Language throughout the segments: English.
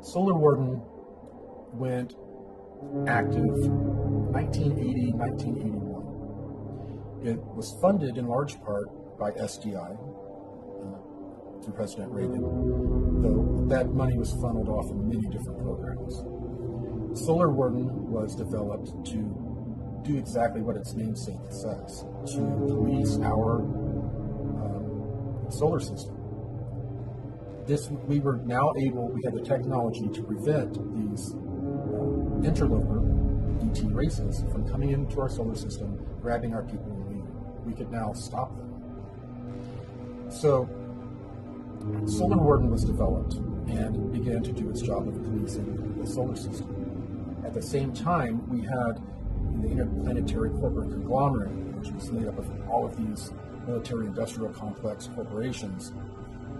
Solar Warden went active 1980, 1981. It was funded in large part by SDI through President Reagan, though that money was funneled off in many different programs. Solar Warden was developed to do exactly what its namesake says, to police our solar system. We had the technology to prevent these interloper ET races from coming into our solar system, grabbing our people and leaving. We could now stop them. So, Solar Warden was developed and began to do its job of policing the solar system. At the same time, we had the interplanetary corporate conglomerate, which was made up of all of these military-industrial complex corporations.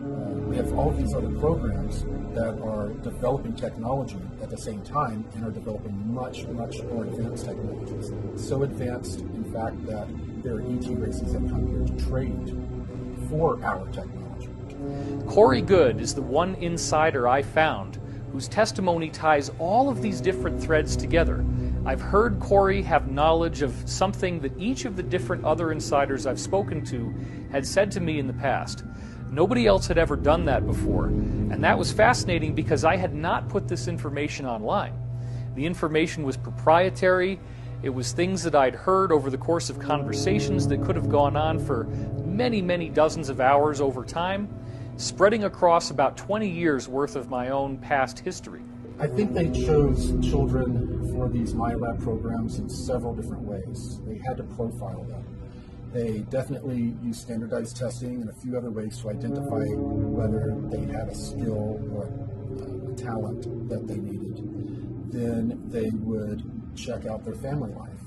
We have all of these other programs that are developing technology at the same time and are developing much, much more advanced technologies. So advanced, in fact, that there are ET races that come here to trade for our technology. Corey Good is the one insider I found whose testimony ties all of these different threads together. I've heard Corey have knowledge of something that each of the different other insiders I've spoken to had said to me in the past. Nobody else had ever done that before, and that was fascinating because I had not put this information online. The information was proprietary. It was things that I'd heard over the course of conversations that could have gone on for many, many dozens of hours over time, spreading across about 20 years worth of my own past history. I think they chose children for these MyLab programs in several different ways. They had to profile them. They definitely used standardized testing and a few other ways to identify whether they had a skill or a talent that they needed. Then they would check out their family life.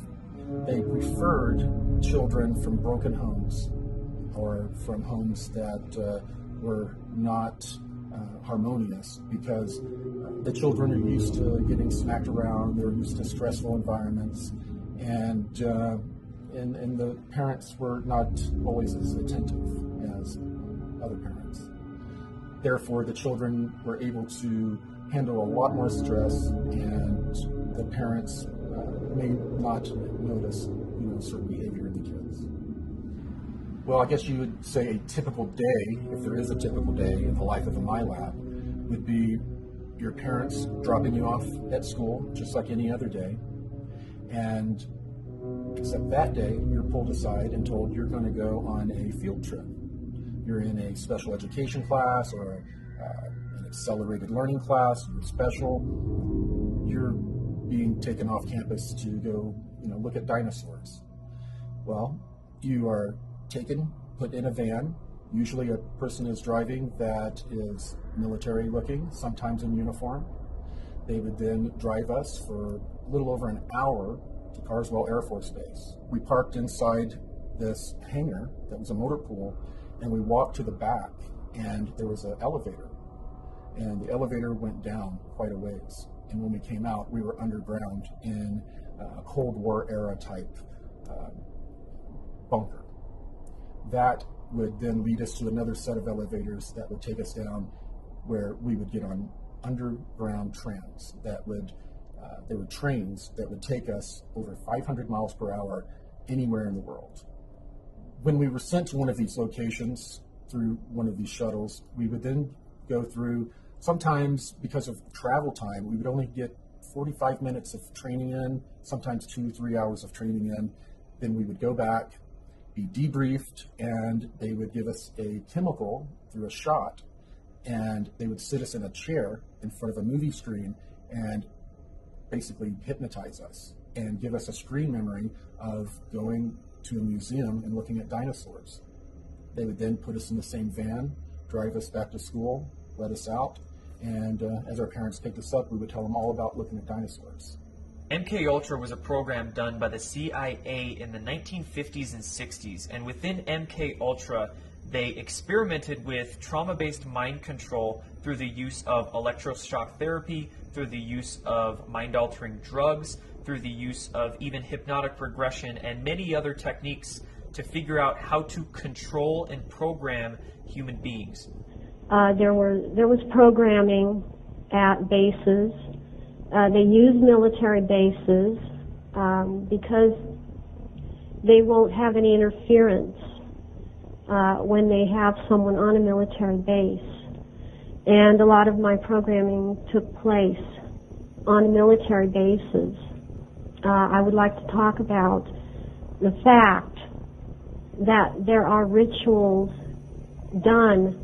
They preferred children from broken homes or from homes that were not harmonious, because the children are used to getting smacked around, they're used to stressful environments, and the parents were not always as attentive as other parents. Therefore, the children were able to handle a lot more stress, and the parents may not notice, certain behavior in the kids. Well, I guess you would say a typical day, if there is a typical day in the life of a MyLab, would be your parents dropping you off at school, just like any other day, and except that day, you're pulled aside and told you're going to go on a field trip. You're in a special education class or an accelerated learning class, you're special. You're being taken off campus to go, look at dinosaurs. Well, you are taken, put in a van. Usually a person is driving that is military looking, sometimes in uniform. They would then drive us for a little over an hour to Carswell Air Force Base. We parked inside this hangar that was a motor pool, and we walked to the back, and there was an elevator. And the elevator went down quite a ways. And when we came out, we were underground in a Cold War era type bunker. That would then lead us to another set of elevators that would take us down, where we would get on underground trams that would there were trains that would take us over 500 miles per hour anywhere in the world. When we were sent to one of these locations through one of these shuttles, we would then go through, sometimes because of travel time, we would only get 45 minutes of training in, sometimes 2-3 hours of training in. Then we would go back, be debriefed, and they would give us a chemical through a shot, and they would sit us in a chair in front of a movie screen and basically hypnotize us and give us a screen memory of going to a museum and looking at dinosaurs. They would then put us in the same van, drive us back to school, let us out, and as our parents picked us up, we would tell them all about looking at dinosaurs. MKUltra was a program done by the CIA in the 1950s and 60s, and within MKUltra, they experimented with trauma-based mind control through the use of electroshock therapy, through the use of mind-altering drugs, through the use of even hypnotic regression and many other techniques to figure out how to control and program human beings. There was programming at bases. They use military bases because they won't have any interference when they have someone on a military base. And a lot of my programming took place on military bases. I would like to talk about the fact that there are rituals done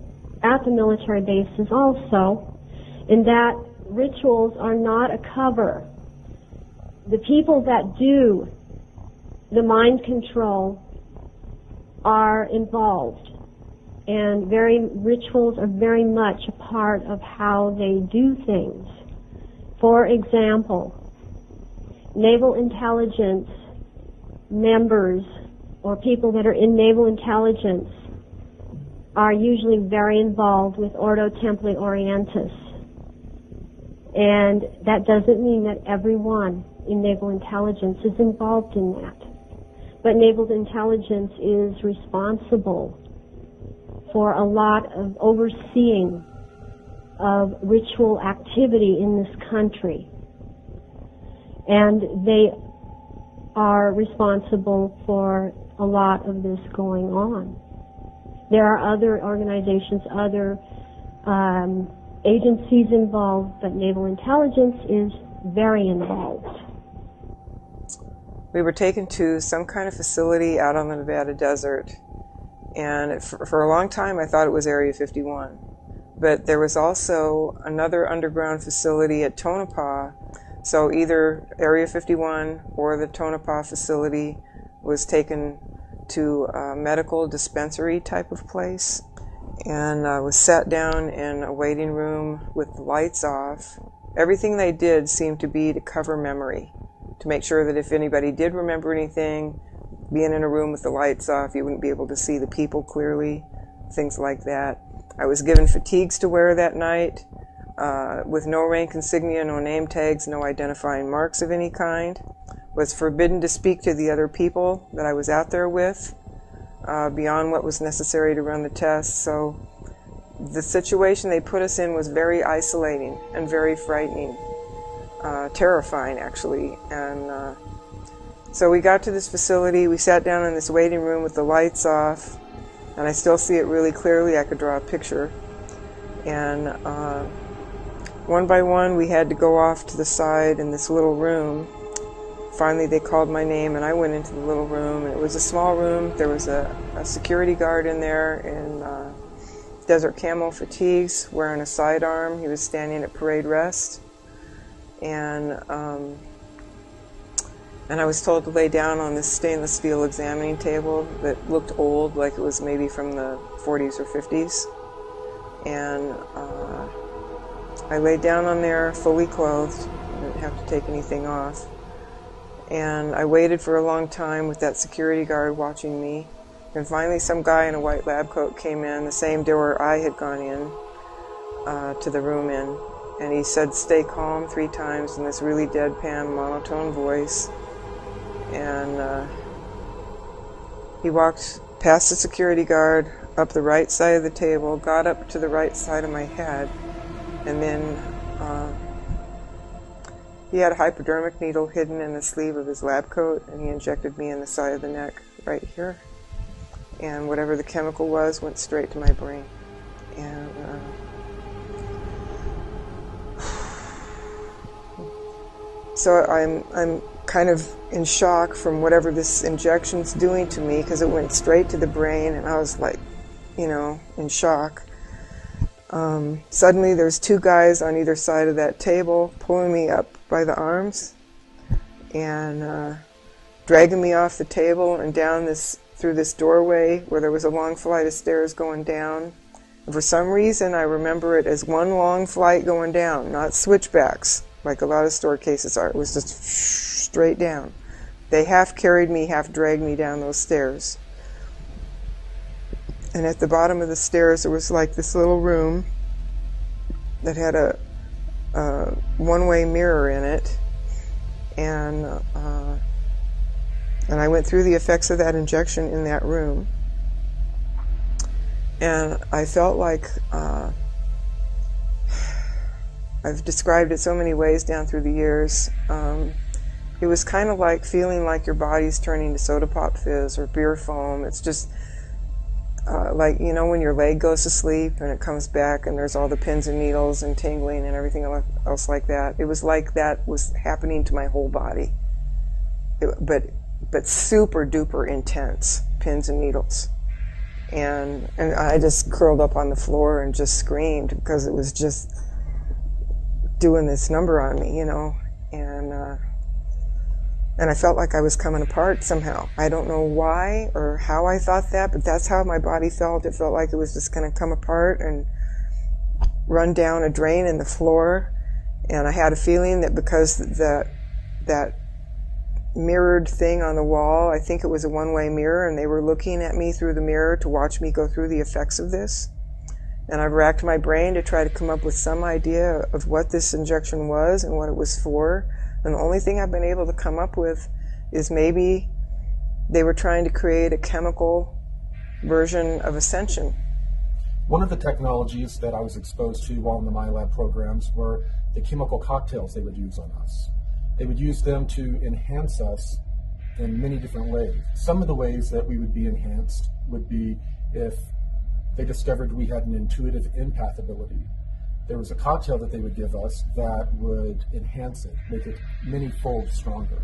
at the military bases also, and that rituals are not a cover. The people that do the mind control are involved, and rituals are very much a part of how they do things. For example, naval intelligence members or people that are in naval intelligence are usually very involved with Ordo Templi Orientis. And that doesn't mean that everyone in naval intelligence is involved in that. But naval intelligence is responsible for a lot of overseeing of ritual activity in this country. And they are responsible for a lot of this going on. There are other organizations, other agencies involved, but naval intelligence is very involved. We were taken to some kind of facility out on the Nevada desert, and for a long time I thought it was Area 51. But there was also another underground facility at Tonopah, so either Area 51 or the Tonopah facility was taken to a medical dispensary type of place, and was sat down in a waiting room with the lights off. Everything they did seemed to be to cover memory, to make sure that if anybody did remember anything, being in a room with the lights off, you wouldn't be able to see the people clearly, things like that. I was given fatigues to wear that night, with no rank insignia, no name tags, no identifying marks of any kind. Was forbidden to speak to the other people that I was out there with, beyond what was necessary to run the test. So the situation they put us in was very isolating and very frightening, terrifying actually. And so we got to this facility, we sat down in this waiting room with the lights off, and I still see it really clearly. I could draw a picture. And one by one we had to go off to the side in this little room. Finally they called my name and I went into the little room, and it was a small room. There was a security guard in there in desert camo fatigues, wearing a sidearm. He was standing at parade rest, and I was told to lay down on this stainless steel examining table that looked old, like it was maybe from the 40s or 50s. And I laid down on there fully clothed. I didn't have to take anything off. And I waited for a long time with that security guard watching me. And finally some guy in a white lab coat came in, the same door I had gone in to the room in. And he said, "Stay calm," 3 times in this really deadpan, monotone voice. And he walked past the security guard, up the right side of the table, got up to the right side of my head, and then he had a hypodermic needle hidden in the sleeve of his lab coat, and he injected me in the side of the neck right here. And whatever the chemical was went straight to my brain. And so I'm kind of in shock from whatever this injection's doing to me, because it went straight to the brain, and I was like, you know, in shock. Suddenly there's 2 guys on either side of that table pulling me up by the arms and dragging me off the table and down through this doorway where there was a long flight of stairs going down. And for some reason I remember it as one long flight going down, not switchbacks like a lot of store cases are. It was just straight down. They half carried me, half dragged me down those stairs. And at the bottom of the stairs there was like this little room that had a one-way mirror in it, and I went through the effects of that injection in that room, and I felt like I've described it so many ways down through the years. It was kind of like feeling like your body's turning to soda pop fizz or beer foam. It's just like, you know, when your leg goes to sleep and it comes back and there's all the pins and needles and tingling and everything else like that. It was like that was happening to my whole body. But super duper intense pins and needles. And I just curled up on the floor and just screamed because it was just doing this number on me, you know. And I felt like I was coming apart somehow. I don't know why or how I thought that, but that's how my body felt. It felt like it was just going to come apart and run down a drain in the floor. And I had a feeling that because that mirrored thing on the wall, I think it was a one-way mirror, and they were looking at me through the mirror to watch me go through the effects of this. And I've racked my brain to try to come up with some idea of what this injection was and what it was for. And the only thing I've been able to come up with is maybe they were trying to create a chemical version of ascension. One of the technologies that I was exposed to while in the MyLab programs were the chemical cocktails they would use on us. They would use them to enhance us in many different ways. Some of the ways that we would be enhanced would be if they discovered we had an intuitive empath ability. There was a cocktail that they would give us that would enhance it, make it many-fold stronger.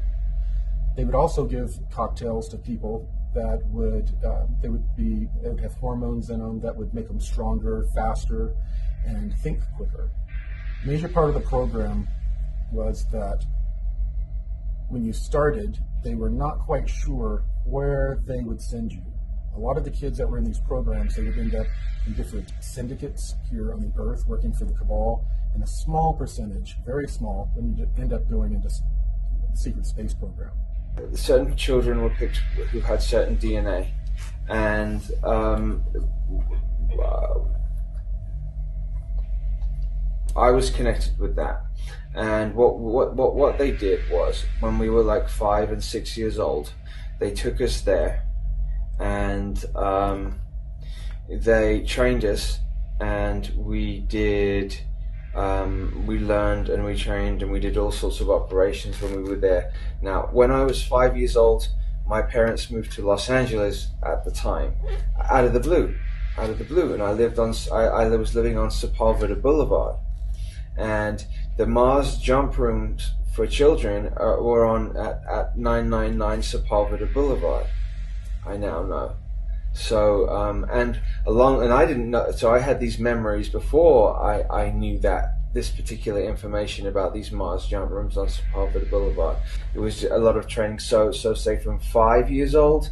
They would also give cocktails to people that would have hormones in them that would make them stronger, faster, and think quicker. A major part of the program was that when you started, they were not quite sure where they would send you. A lot of the kids that were in these programs, they would end up in different syndicates here on the Earth working for the Cabal, and a small percentage, very small, would end up going into the secret space program. Certain children were picked who had certain DNA, and I was connected with that. And what they did was, when we were like 5 and 6 years old, they took us there, and they trained us, and we did. We learned and we trained and we did all sorts of operations when we were there. Now, when I was 5 years old, my parents moved to Los Angeles at the time, out of the blue, and I was living on Sepulveda Boulevard, and the Mars jump rooms for children were on at 999 Sepulveda Boulevard. I now know. So and I didn't know. So I had these memories before I knew that this particular information about these Mars jump rooms on Sepulveda Boulevard. It was a lot of training. So say from 5 years old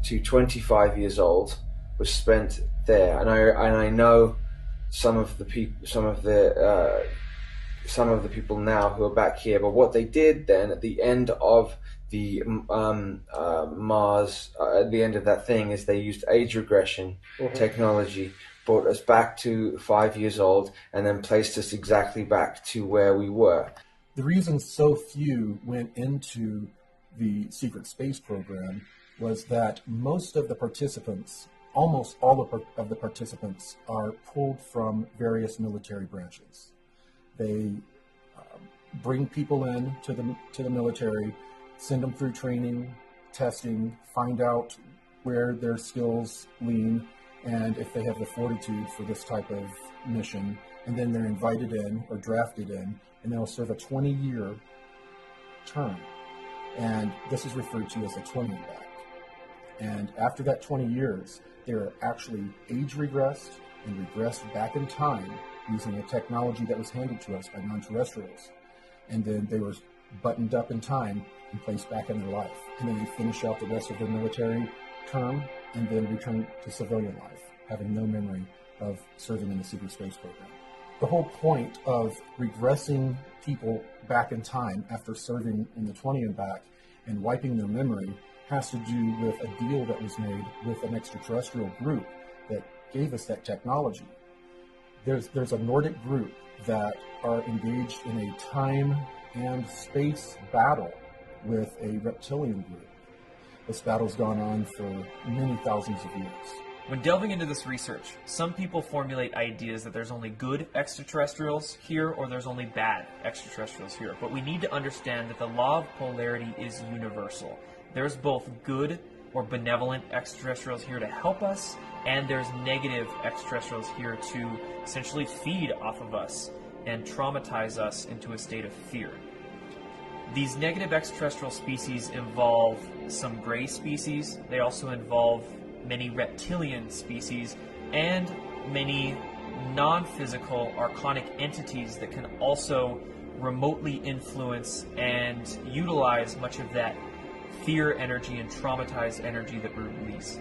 to 25 years old was spent there, and I know some of the people now who are back here. But what they did then at the end of the Mars, at the end of that thing, is they used age regression technology, brought us back to 5 years old, and then placed us exactly back to where we were. The reason so few went into the secret space program was that most of the participants, almost all of the participants, are pulled from various military branches. They bring people in to the military, send them through training, testing, find out where their skills lean, and if they have the fortitude for this type of mission, and then they're invited in or drafted in, and they'll serve a 20-year term. And this is referred to as a 20-back. And after that 20 years, they're actually age regressed and regressed back in time using a technology that was handed to us by non-terrestrials. And then they were buttoned up in time and placed back in their life. And then they finish out the rest of their military term and then return to civilian life, having no memory of serving in the secret space program. The whole point of regressing people back in time after serving in the 20 and back and wiping their memory has to do with a deal that was made with an extraterrestrial group that gave us that technology. There's a Nordic group that are engaged in a time and space battle with a reptilian group. This battle's gone on for many thousands of years. When delving into this research, some people formulate ideas that there's only good extraterrestrials here or there's only bad extraterrestrials here. But we need to understand that the law of polarity is universal. There's both good or benevolent extraterrestrials here to help us, and there's negative extraterrestrials here to essentially feed off of us and traumatize us into a state of fear. These negative extraterrestrial species involve some gray species. They also involve many reptilian species and many non-physical archonic entities that can also remotely influence and utilize much of that fear energy and traumatized energy that we release.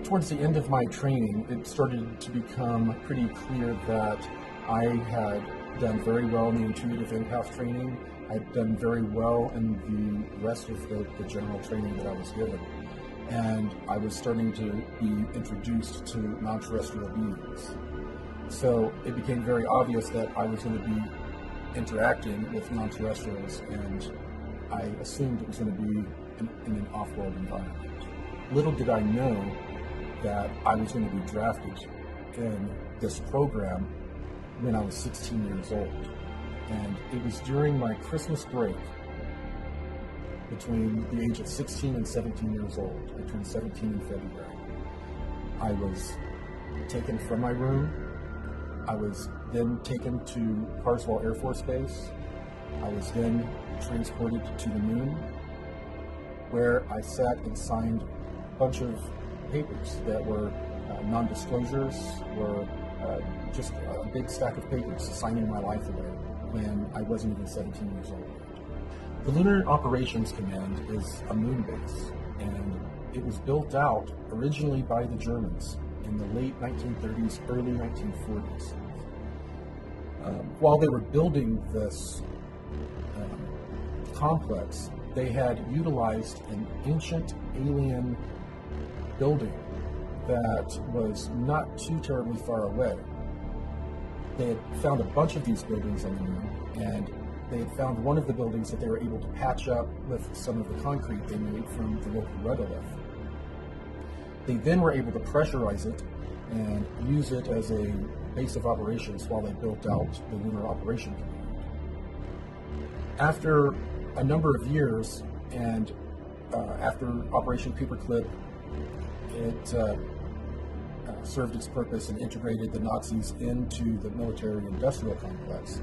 Towards the end of my training, it started to become pretty clear that I had done very well in the intuitive empath training. I'd done very well in the rest of the general training that I was given. And I was starting to be introduced to non-terrestrial beings. So it became very obvious that I was going to be interacting with non-terrestrials, and I assumed it was going to be in an off-world environment. Little did I know that I was going to be drafted in this program when I was 16 years old. And it was during my Christmas break, between the age of 16 and 17 years old. I turned 17 in February. I was taken from my room. I was then taken to Carswell Air Force Base. I was then transported to the moon, where I sat and signed a bunch of papers that were non-disclosures, were just a big stack of papers signing my life away when I wasn't even 17 years old. The Lunar Operations Command is a moon base, and it was built out originally by the Germans in the late 1930s, early 1940s. While they were building this complex, they had utilized an ancient alien building that was not too terribly far away. They had found a bunch of these buildings on the moon, and they had found one of the buildings that they were able to patch up with some of the concrete they made from the local regolith. They then were able to pressurize it and use it as a base of operations while they built out the Lunar Operation Command. After a number of years, and after Operation Paperclip, it served its purpose and integrated the Nazis into the military-industrial complex,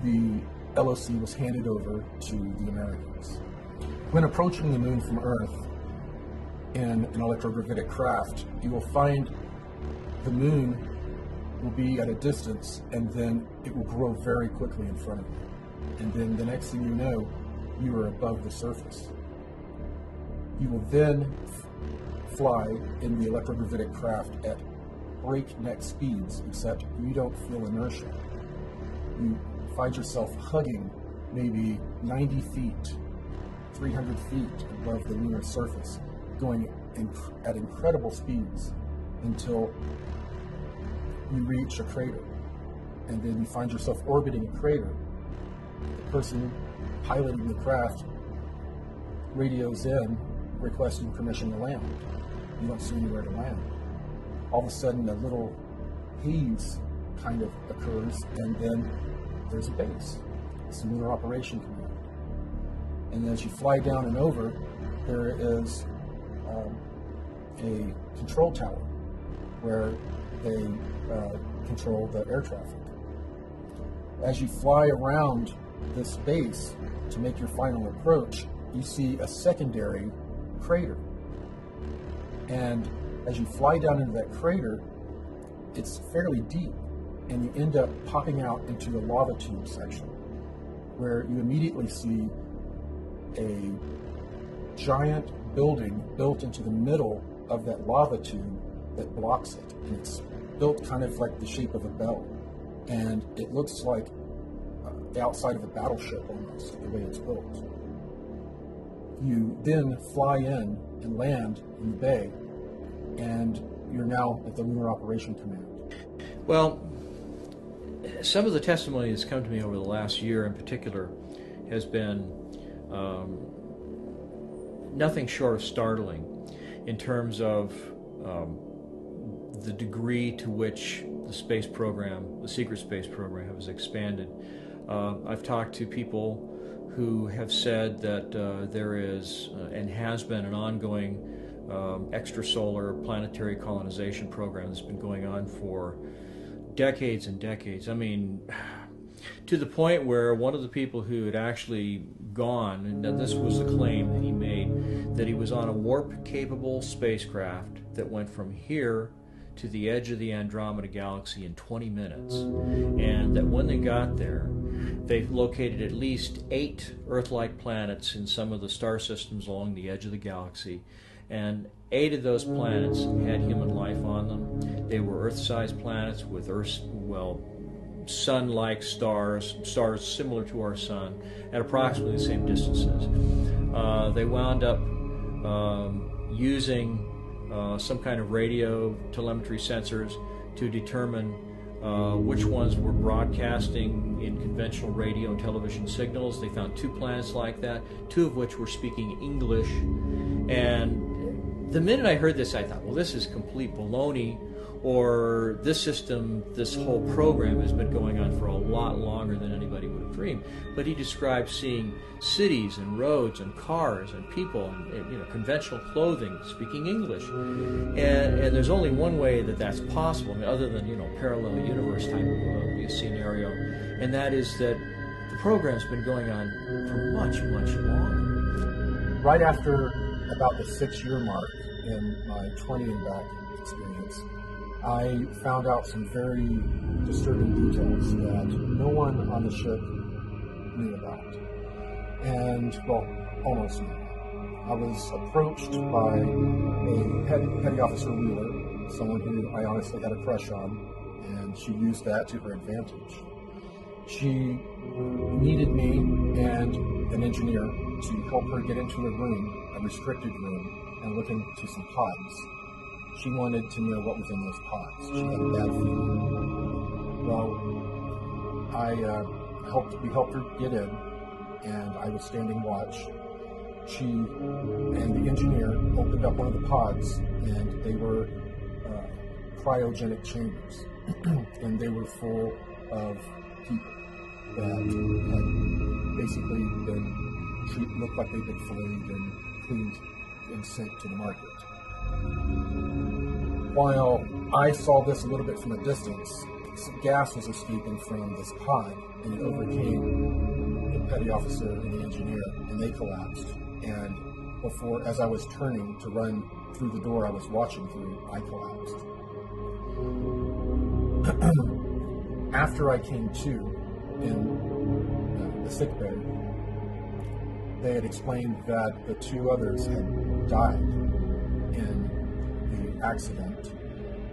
the LOC was handed over to the Americans. When approaching the moon from Earth in an electrogravitic craft, you will find the moon will be at a distance, and then it will grow very quickly in front of you. And then the next thing you know, you are above the surface. You will then fly in the electrogravitic craft at breakneck speeds, except you don't feel inertia. You find yourself hugging maybe 90 feet, 300 feet above the lunar surface, going at incredible speeds until you reach a crater. And then you find yourself orbiting a crater. The person piloting the craft radios in requesting permission to land. You don't see anywhere to land. All of a sudden, a little haze kind of occurs, and then there's a base. It's the Lunar Operation Command. And as you fly down and over, there is a control tower where they control the air traffic. As you fly around this base to make your final approach, you see a secondary crater. And as you fly down into that crater, it's fairly deep, and you end up popping out into a lava tube section, where you immediately see a giant building built into the middle of that lava tube that blocks it. And it's built kind of like the shape of a bell, and it looks like the outside of a battleship almost, the way it's built. You then fly in and land in the bay, and you're now at the Lunar Operation Command. Well, some of the testimony that's come to me over the last year in particular has been nothing short of startling in terms of the degree to which the space program, the secret space program, has expanded. I've talked to people who have said that there is and has been an ongoing extrasolar planetary colonization program that's been going on for decades and decades. I mean, to the point where one of the people who had actually gone, and this was the claim that he made, that he was on a warp-capable spacecraft that went from here to the edge of the Andromeda Galaxy in 20 minutes, and that when they got there, they located at least 8 Earth-like planets in some of the star systems along the edge of the galaxy, and 8 of those planets had human life on them. They were Earth-sized planets with sun-like stars similar to our sun, at approximately the same distances. They wound up using some kind of radio telemetry sensors to determine which ones were broadcasting in conventional radio and television signals. They found 2 planets like that, 2 of which were speaking English. And the minute I heard this, I thought, well, this is complete baloney, or this system, this whole program has been going on for a lot longer than anybody would have dreamed. But he described seeing cities and roads and cars and people and conventional clothing speaking English. And there's only one way that that's possible, I mean, other than parallel universe type of scenario, and that is that the program's been going on for much, much longer. Right after about the 6-year mark in my 20 and back experience, I found out some very disturbing details that no one on the ship knew about. And, well, almost knew. I was approached by a petty officer Wheeler, someone who I honestly had a crush on, and she used that to her advantage. She needed me and an engineer to help her get into a room, a restricted room, and look into some pods. She wanted to know what was in those pods. She had a bad feeling. Well, we helped her get in, and I was standing watch. She and the engineer opened up one of the pods, and they were cryogenic chambers, and they were full of people that had basically looked like they'd been filleted and cleaned and sent to the market. While I saw this a little bit from a distance, some gas was escaping from this pod, and it overcame the petty officer and the engineer, and they collapsed. And as I was turning to run through the door I was watching through, I collapsed. After I came to in the sick bay, they had explained that the 2 others had died in the accident,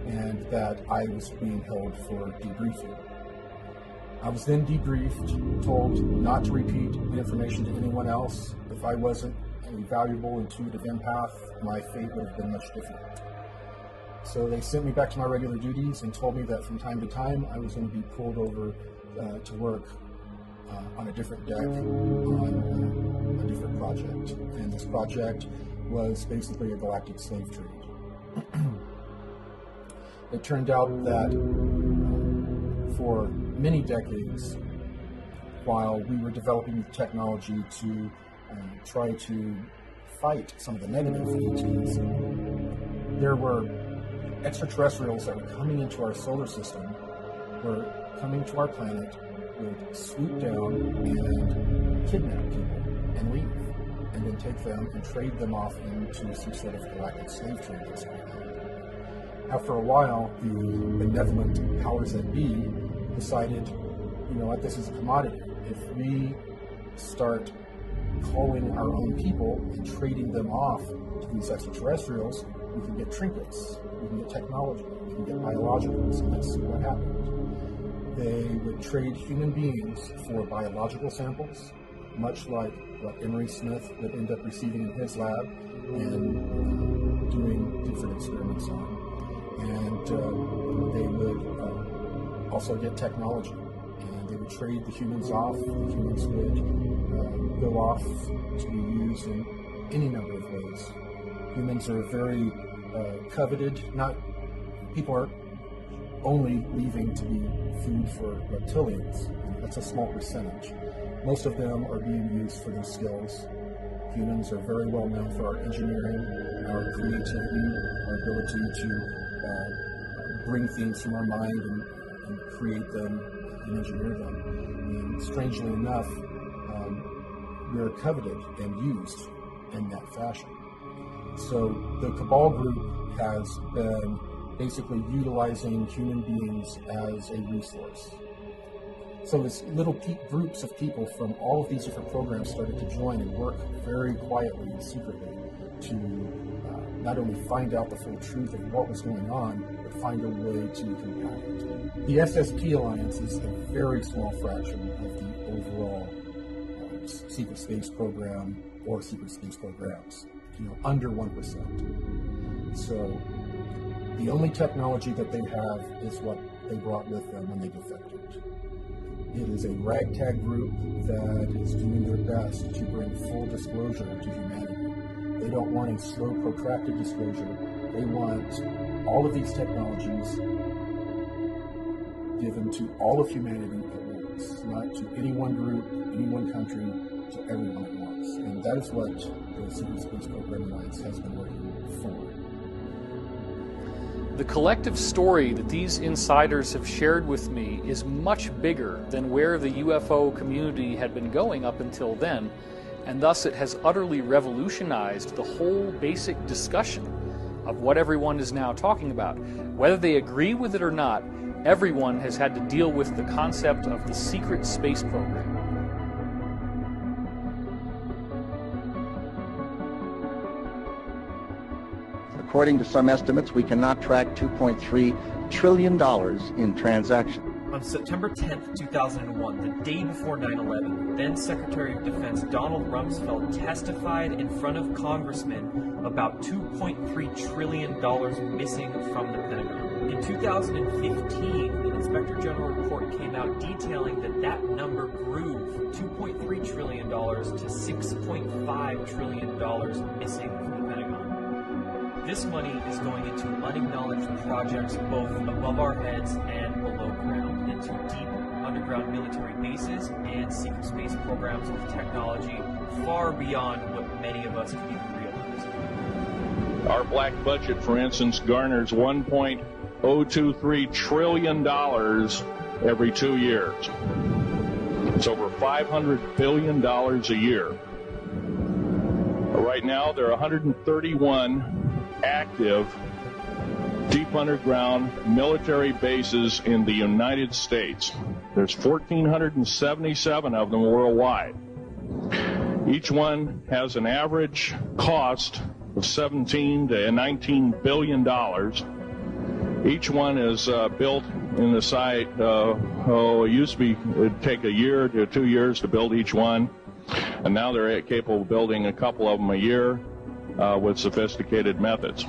and that I was being held for debriefing. I was then debriefed, told not to repeat the information to anyone else. If I wasn't a valuable intuitive empath, my fate would have been much different. So they sent me back to my regular duties and told me that from time to time I was going to be pulled over to work on a different deck on a different project. And this project was basically a galactic slave trade. It turned out that for many decades, while we were developing the technology to try to fight some of the negative ETs, there were extraterrestrials that were coming into our solar system, were coming to our planet, would swoop down and kidnap people and leave, and then take them and trade them off into some sort of galactic slave trade that's going on. After a while, the benevolent powers that be decided, you know what, this is a commodity. If we start calling our own people and trading them off to these extraterrestrials, we can get trinkets, we can get technology, we can get biologicals, and that's what happened. They would trade human beings for biological samples, much like what Emery Smith would end up receiving in his lab and doing different experiments on. And they would also get technology, and they would trade the humans off. The humans would go off to be used in any number of ways. Humans are very coveted. people are only leaving to be food for reptilians. That's a small percentage. Most of them are being used for their skills. Humans are very well known for our engineering, our creativity, our ability to bring things from our mind and create them and engineer them. And strangely enough, we're coveted and used in that fashion. So the Cabal group has been basically utilizing human beings as a resource. So as little groups of people from all of these different programs started to join and work very quietly and secretly to not only find out the full truth of what was going on, but find a way to combat it. The SSP Alliance is a very small fraction of the overall secret space program or secret space programs, under 1%. So the only technology that they have is what they brought with them when they defected. It is a ragtag group that is doing their best to bring full disclosure to humanity. They don't want a slow, protracted disclosure. They want all of these technologies given to all of humanity at once, not to any one group, any one country, to everyone at once. And that is what the Secret Space Program Alliance has been working for. The collective story that these insiders have shared with me is much bigger than where the UFO community had been going up until then, and thus it has utterly revolutionized the whole basic discussion of what everyone is now talking about. Whether they agree with it or not, everyone has had to deal with the concept of the secret space program. According to some estimates, we cannot track $2.3 trillion in transactions. On September 10th, 2001, the day before 9/11, then Secretary of Defense Donald Rumsfeld testified in front of congressmen about $2.3 trillion missing from the Pentagon. In 2015, an Inspector General report came out detailing that number grew from $2.3 trillion to $6.5 trillion missing from the Pentagon. This money is going into unacknowledged projects both above our heads and below ground, into deep underground military bases and secret space programs with technology far beyond what many of us can even realize. Our black budget, for instance, garners $1.023 trillion every 2 years. It's over $500 billion a year. Right now, there are 131 active deep underground military bases in the United States. There's 1,477 of them worldwide. Each one has an average cost of $17 to $19 billion. Each one is built in the site, it used to be, it'd take a year to 2 years to build each one, and now they're capable of building a couple of them a year with sophisticated methods.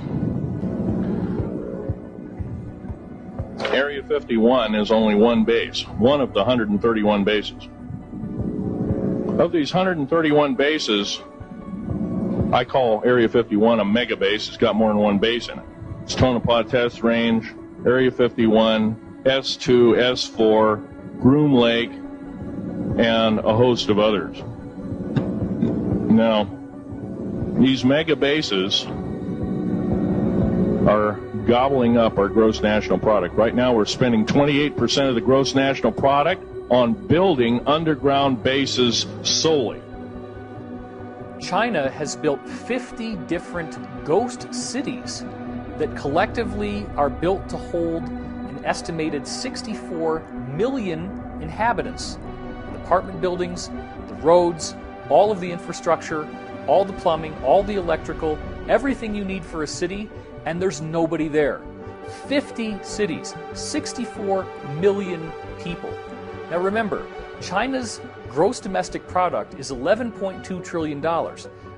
Area 51 is only one base, one of the 131 bases. Of these 131 bases, I call Area 51 a mega base. It's got more than one base in it. It's Tonopah Test Range, Area 51, S2, S4, Groom Lake, and a host of others. Now, these mega bases are gobbling up our gross national product. Right now, we're spending 28% of the gross national product on building underground bases solely. China has built 50 different ghost cities that collectively are built to hold an estimated 64 million inhabitants. The apartment buildings, the roads, all of the infrastructure, all the plumbing, all the electrical, everything you need for a city, and there's nobody there. 50 cities, 64 million people. Now remember, China's gross domestic product is $11.2 trillion.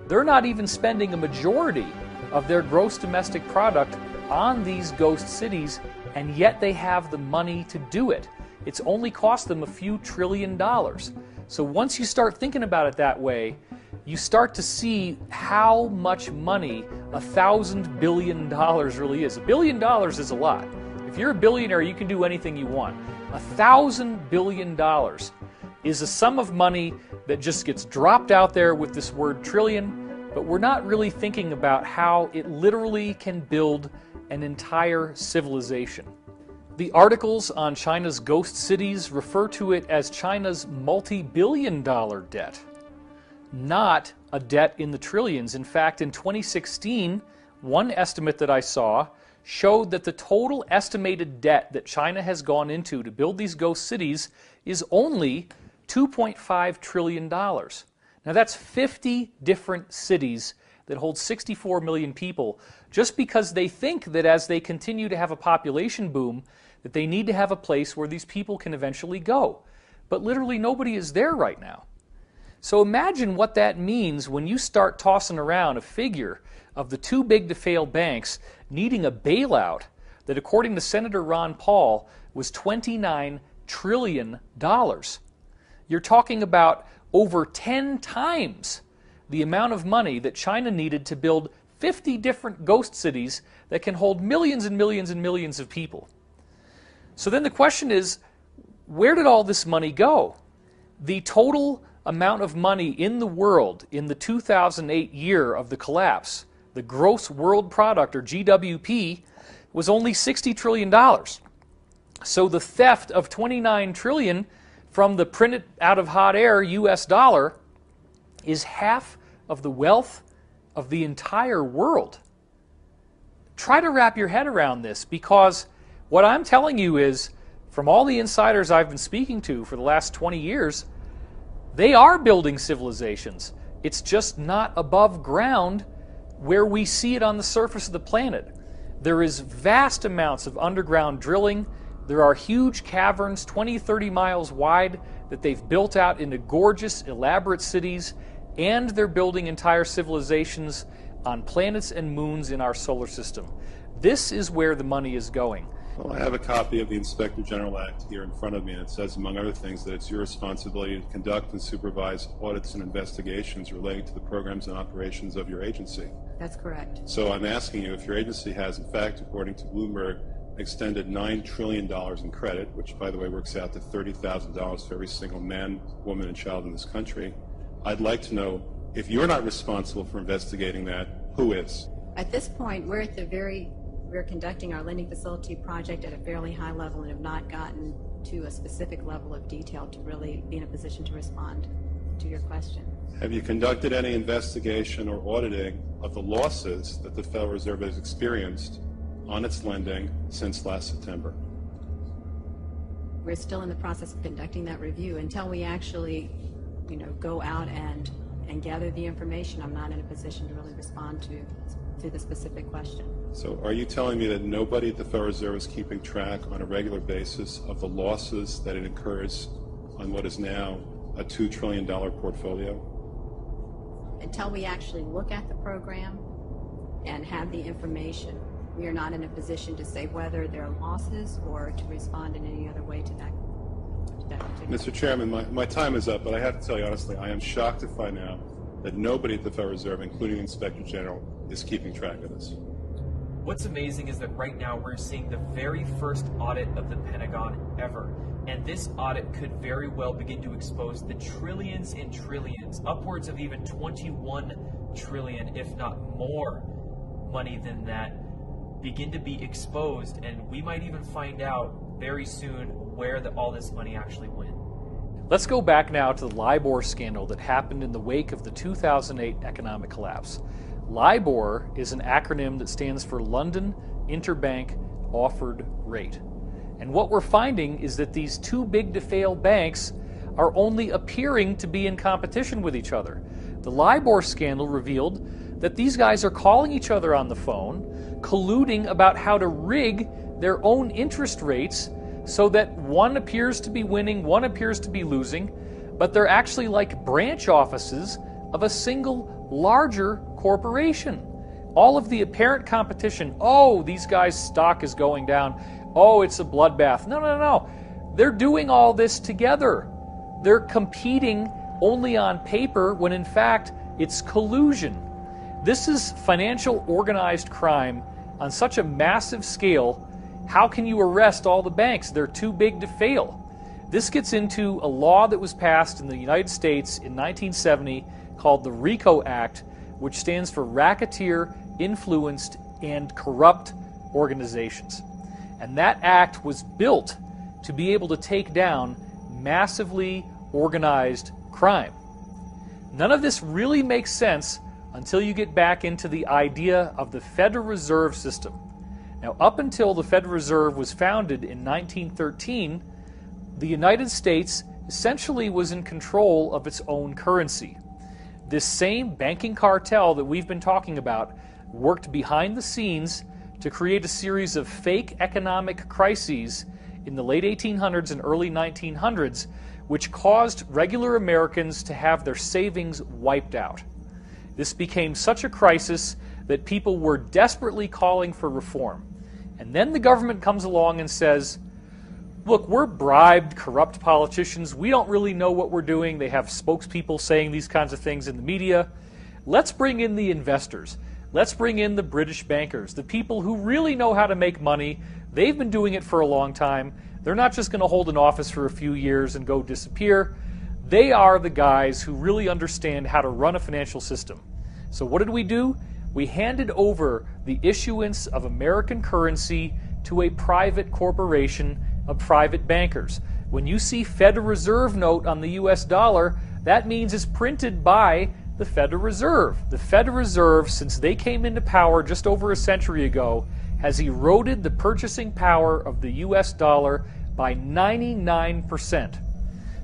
They're not even spending a majority of their gross domestic product on these ghost cities, and yet they have the money to do it. It's only cost them a few $1 trillion. So once you start thinking about it that way, you start to see how much money $1,000 billion really is. $1 billion is a lot. If you're a billionaire, you can do anything you want. $1,000 billion is a sum of money that just gets dropped out there with this word trillion, but we're not really thinking about how it literally can build an entire civilization. The articles on China's ghost cities refer to it as China's multi-billion-dollar debt, not a debt in the trillions. In fact, in 2016, one estimate that I saw showed that the total estimated debt that China has gone into to build these ghost cities is only $2.5 trillion. Now that's 50 different cities that hold 64 million people, just because they think that as they continue to have a population boom, that they need to have a place where these people can eventually go. But literally nobody is there right now. So imagine what that means when you start tossing around a figure of the too big to fail banks needing a bailout that, according to Senator Ron Paul, was $29 trillion. You're talking about over 10 times the amount of money that China needed to build 50 different ghost cities that can hold millions and millions and millions of people. So then the question is, where did all this money go? The total amount of money in the world in the 2008 year of the collapse, the gross world product, or GWP, was only $60 trillion. So the theft of $29 trillion from the printed out of hot air US dollar is half of the wealth of the entire world. Try to wrap your head around this, because what I'm telling you is, from all the insiders I've been speaking to for the last 20 years, they are building civilizations. It's just not above ground where we see it on the surface of the planet. There is vast amounts of underground drilling. There are huge caverns, 20, 30 miles wide, that they've built out into gorgeous, elaborate cities, and they're building entire civilizations on planets and moons in our solar system. This is where the money is going. Well, I have a copy of the Inspector General Act here in front of me, and it says, among other things, that it's your responsibility to conduct and supervise audits and investigations relating to the programs and operations of your agency. That's correct. So I'm asking you if your agency has, in fact, according to Bloomberg, extended $9 trillion in credit, which, by the way, works out to $30,000 for every single man, woman, and child in this country. I'd like to know, if you're not responsible for investigating that, who is? At this point, we're conducting our lending facility project at a fairly high level and have not gotten to a specific level of detail to really be in a position to respond to your question. Have you conducted any investigation or auditing of the losses that the Federal Reserve has experienced on its lending since last September? We're still in the process of conducting that review. Until we actually, go out and gather the information, I'm not in a position to really respond to the specific question. So are you telling me that nobody at the Federal Reserve is keeping track on a regular basis of the losses that it incurs on what is now a $2 trillion portfolio? Until we actually look at the program and have the information, we are not in a position to say whether there are losses or to respond in any other way to that. Mr. Chairman, my time is up, but I have to tell you honestly, I am shocked to find out that nobody at the Federal Reserve, including the Inspector General, is keeping track of this. What's amazing is that right now we're seeing the very first audit of the Pentagon ever. And this audit could very well begin to expose the trillions and trillions, upwards of even 21 trillion, if not more money than that, begin to be exposed. And we might even find out very soon where all this money actually went. Let's go back now to the LIBOR scandal that happened in the wake of the 2008 economic collapse. LIBOR is an acronym that stands for London Interbank Offered Rate. And what we're finding is that these too big to fail banks are only appearing to be in competition with each other. The LIBOR scandal revealed that these guys are calling each other on the phone, colluding about how to rig their own interest rates so that one appears to be winning, one appears to be losing, but they're actually like branch offices of a single larger corporation. All of the apparent competition, oh, these guys' stock is going down, oh, it's a bloodbath. No. They're doing all this together. They're competing only on paper when in fact it's collusion. This is financial organized crime on such a massive scale, How can you arrest all the banks? They're too big to fail. This gets into a law that was passed in the United States in 1970 called the RICO Act, which stands for Racketeer, Influenced, and Corrupt Organizations. And that act was built to be able to take down massively organized crime. None of this really makes sense until you get back into the idea of the Federal Reserve System. Now, up until the Federal Reserve was founded in 1913, the United States essentially was in control of its own currency. This same banking cartel that we've been talking about worked behind the scenes to create a series of fake economic crises in the late 1800s and early 1900s, which caused regular Americans to have their savings wiped out. This became such a crisis that people were desperately calling for reform. And then the government comes along and says, look, we're bribed, corrupt politicians. We don't really know what we're doing. They have spokespeople saying these kinds of things in the media. Let's bring in the investors. Let's bring in the British bankers, the people who really know how to make money. They've been doing it for a long time. They're not just going to hold an office for a few years and go disappear. They are the guys who really understand how to run a financial system. So what did we do? We handed over the issuance of American currency to a private corporation of private bankers. When you see Federal Reserve note on the US dollar, that means it's printed by the Federal Reserve. The Federal Reserve, since they came into power just over a century ago, has eroded the purchasing power of the US dollar by 99%.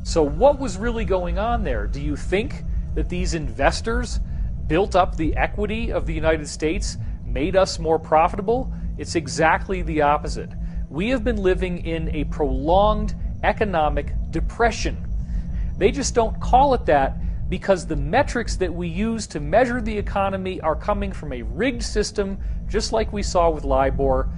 So what was really going on there? Do you think that these investors built up the equity of the United States, made us more profitable? It's exactly the opposite. We have been living in a prolonged economic depression. They just don't call it that because the metrics that we use to measure the economy are coming from a rigged system, just like we saw with LIBOR.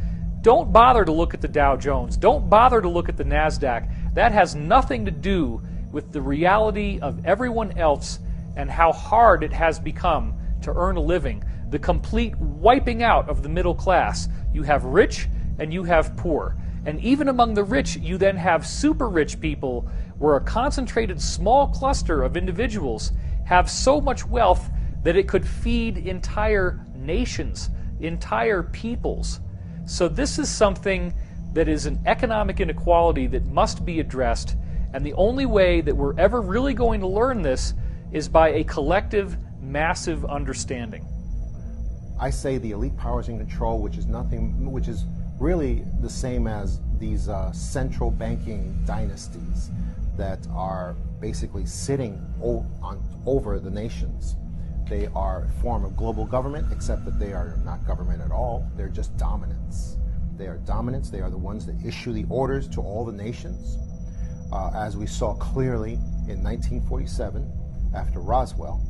Don't bother to look at the Dow Jones. Don't bother to look at the NASDAQ. That has nothing to do with the reality of everyone else and how hard it has become to earn a living. The complete wiping out of the middle class. You have rich and you have poor. And even among the rich, you then have super rich people where a concentrated small cluster of individuals have so much wealth that it could feed entire nations, entire peoples. So this is something that is an economic inequality that must be addressed. And the only way that we're ever really going to learn this is by a collective, massive understanding. I say the elite powers in control, which is really the same as these central banking dynasties that are basically sitting over the nations. They are a form of global government, except that they are not government at all. They're just dominants. They are dominants. They are the ones that issue the orders to all the nations. As we saw clearly in 1947, after Roswell,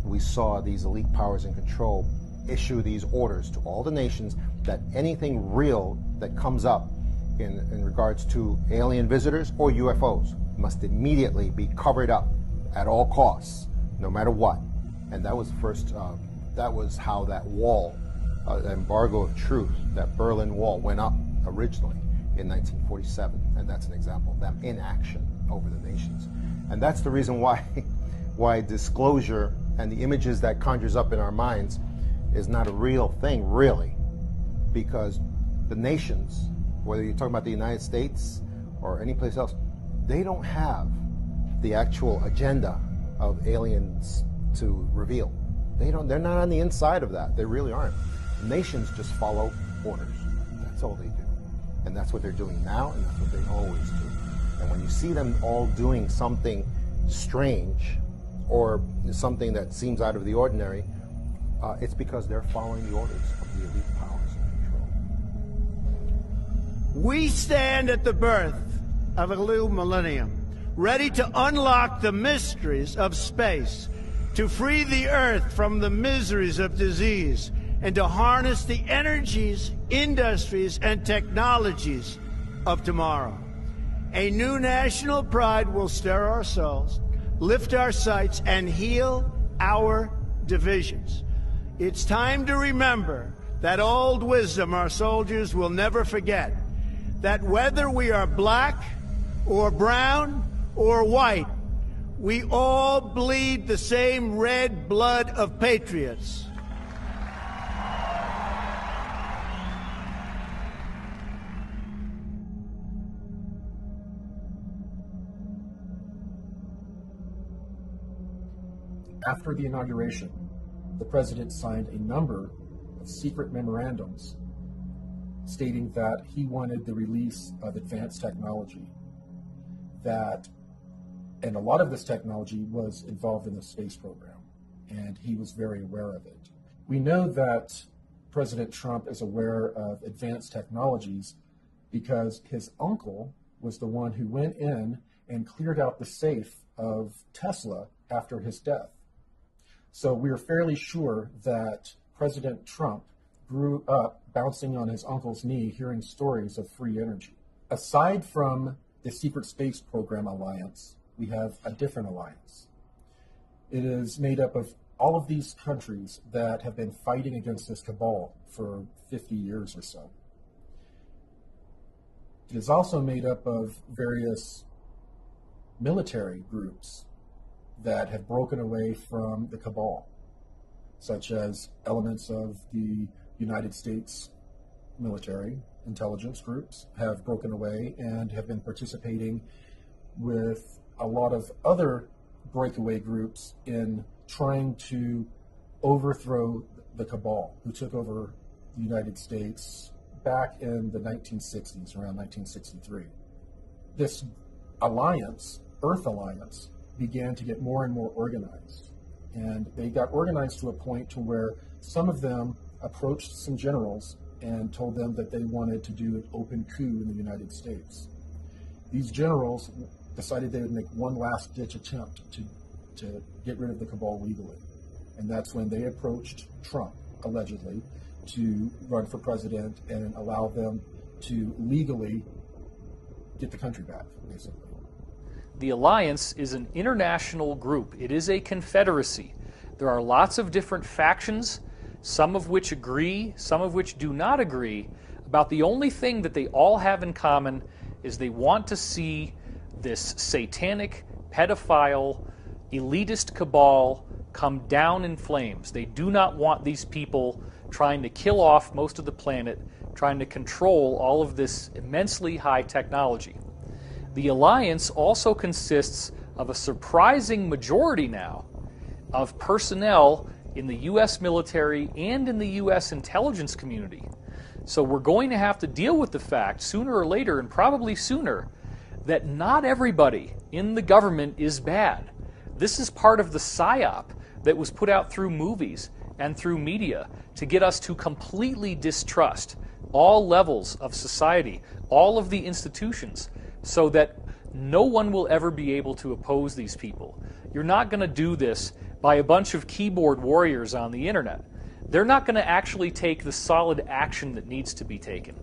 we saw these elite powers in control issue these orders to all the nations that anything real that comes up in regards to alien visitors or UFOs must immediately be covered up at all costs, no matter what. And that was the first, that was how that wall, the embargo of truth, that Berlin Wall went up originally in 1947. And that's an example of them in action over the nations. And that's the reason why disclosure and the images that conjures up in our minds is not a real thing, really, because the nations, whether you're talking about the United States or any place else, they don't have the actual agenda of aliens to reveal. They're not on the inside of that. They really aren't. Nations just follow orders. That's all they do. And that's what they're doing now, and that's what they always do. And when you see them all doing something strange or something that seems out of the ordinary, it's because they're following the orders of the elite powers in control. We stand at the birth of a new millennium, ready to unlock the mysteries of space, to free the Earth from the miseries of disease, and to harness the energies, industries, and technologies of tomorrow. A new national pride will stir our souls, lift our sights, and heal our divisions. It's time to remember that old wisdom our soldiers will never forget. that whether we are black or brown or white, we all bleed the same red blood of patriots. After the inauguration, the president signed a number of secret memorandums stating that he wanted the release of advanced technology, and a lot of this technology was involved in the space program, and he was very aware of it. We know that President Trump is aware of advanced technologies because his uncle was the one who went in and cleared out the safe of Tesla after his death. So we are fairly sure that President Trump grew up bouncing on his uncle's knee, hearing stories of free energy. Aside from the Secret Space Program Alliance, we have a different alliance. It is made up of all of these countries that have been fighting against this cabal for 50 years or so. It is also made up of various military groups that have broken away from the cabal, such as elements of the United States military intelligence groups have broken away and have been participating with a lot of other breakaway groups in trying to overthrow the cabal who took over the United States back in the 1960s, around 1963. This alliance, Earth Alliance, began to get more and more organized. And they got organized to a point to where some of them approached some generals and told them that they wanted to do an open coup in the United States. These generals decided they would make one last ditch attempt to get rid of the cabal legally. And that's when they approached Trump, allegedly, to run for president and allow them to legally get the country back, basically. The alliance is an international group. It is a confederacy. There are lots of different factions, some of which agree, some of which do not agree, about the only thing that they all have in common is they want to see this satanic, pedophile, elitist cabal come down in flames. They do not want these people trying to kill off most of the planet, trying to control all of this immensely high technology. The alliance also consists of a surprising majority now of personnel in the U.S. military and in the U.S. intelligence community. So we're going to have to deal with the fact sooner or later, and probably sooner, that not everybody in the government is bad. This is part of the psyop that was put out through movies and through media to get us to completely distrust all levels of society, all of the institutions, so that no one will ever be able to oppose these people. You're not going to do this by a bunch of keyboard warriors on the internet. They're not going to actually take the solid action that needs to be taken.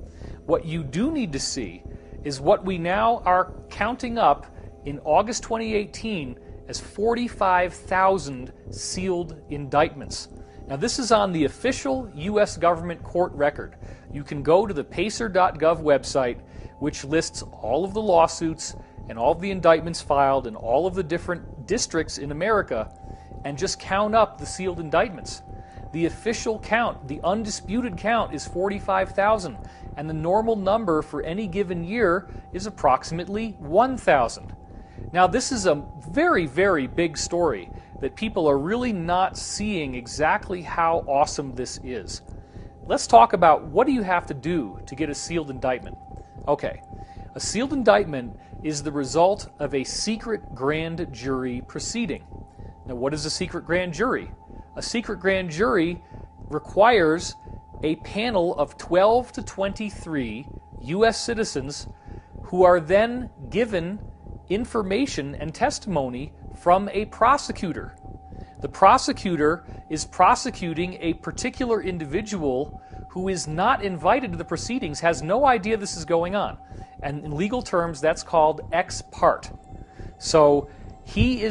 What you do need to see is what we now are counting up in August 2018 as 45,000 sealed indictments. Now this is on the official U.S. government court record. You can go to the pacer.gov website, which lists all of the lawsuits and all of the indictments filed in all of the different districts in America, and just count up the sealed indictments. The official count, the undisputed count, is 45,000, and the normal number for any given year is approximately 1,000. Now this is a very, very big story that people are really not seeing exactly how awesome this is. Let's talk about what do you have to do to get a sealed indictment. Okay, a sealed indictment is the result of a secret grand jury proceeding. Now, what is a secret grand jury? A secret grand jury requires a panel of 12 to 23 U.S. citizens who are then given information and testimony from a prosecutor. The prosecutor is prosecuting a particular individual who is not invited to the proceedings, has no idea this is going on. And in legal terms, that's called ex parte. So he